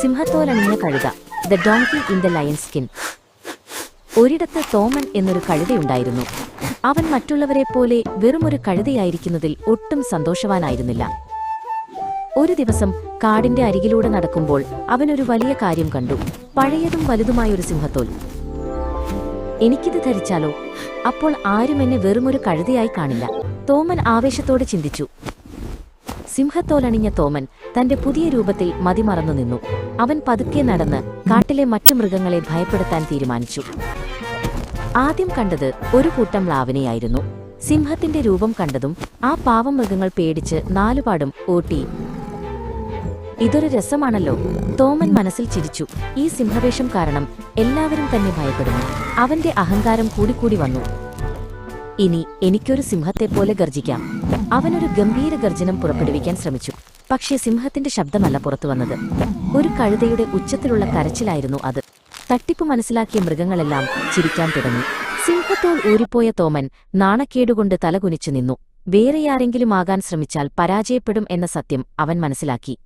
സിംഹത്തോലണിഞ്ഞ കഴുത, the donkey in the lion skin. ഒരിടത്ത് തോമൻ എന്നൊരു കഴുതയുണ്ടായിരുന്നു. അവൻ മറ്റുള്ളവരെപ്പോലെ വെറുമൊരു കഴുതയായിരിക്കുന്നതിൽ ഒട്ടും സന്തോഷവാനായിരുന്നില്ല. ഒരു ദിവസം കാടിന്റെ അരികിലൂടെ നടക്കുമ്പോൾ അവനൊരു വലിയ കാര്യം കണ്ടു. പഴയതും വലുതുമായൊരു സിംഹത്തോൽ. എനിക്കിത് ധരിച്ചാലോ? അപ്പോൾ ആരും എന്നെ വെറുമൊരു കഴുതയായി കാണില്ല. തോമൻ ആവേശത്തോടെ ചിന്തിച്ചു. സിംഹത്തോലണിഞ്ഞ തോമൻ തന്റെ പുതിയ രൂപത്തിൽ മതിമറന്നു നിന്നു. അവൻ പതുക്കെ നടന്ന് കാട്ടിലെ മറ്റു മൃഗങ്ങളെ ഭയപ്പെടുത്താൻ തീരുമാനിച്ചു. ആദ്യം കണ്ടത് ഒരു കൂട്ടം മ്ലാവിനെയായിരുന്നു. സിംഹത്തിന്റെ രൂപം കണ്ടതും ആ പാവം മൃഗങ്ങൾ പേടിച്ച് നാലുപാടും ഓട്ടി. ഇതൊരു രസമാണല്ലോ, തോമൻ മനസ്സിൽ ചിരിച്ചു. ഈ സിംഹവേഷം കാരണം എല്ലാവരും തന്നെ ഭയപ്പെടുന്നു. അവന്റെ അഹങ്കാരം കൂടിക്കൂടി വന്നു. ഇനി എനിക്കൊരു സിംഹത്തെപ്പോലെ ഗർജിക്കാം. അവനൊരു ഗംഭീര ഗർജനം പുറപ്പെടുവിക്കാൻ ശ്രമിച്ചു. പക്ഷേ സിംഹത്തിന്റെ ശബ്ദമല്ല പുറത്തുവന്നത്. ഒരു കഴുതയുടെ ഉച്ചത്തിലുള്ള കരച്ചിലായിരുന്നു അത്. തട്ടിപ്പ് മനസ്സിലാക്കിയ മൃഗങ്ങളെല്ലാം ചിരിക്കാൻ തുടങ്ങി. സിംഹത്തോൽ ഊരിപ്പോയ തോമൻ നാണക്കേടുകൊണ്ട് തലകുനിച്ചു നിന്നു. വേറെയാരെങ്കിലും ആകാൻ ശ്രമിച്ചാൽ പരാജയപ്പെടും എന്ന സത്യം അവൻ മനസ്സിലാക്കി.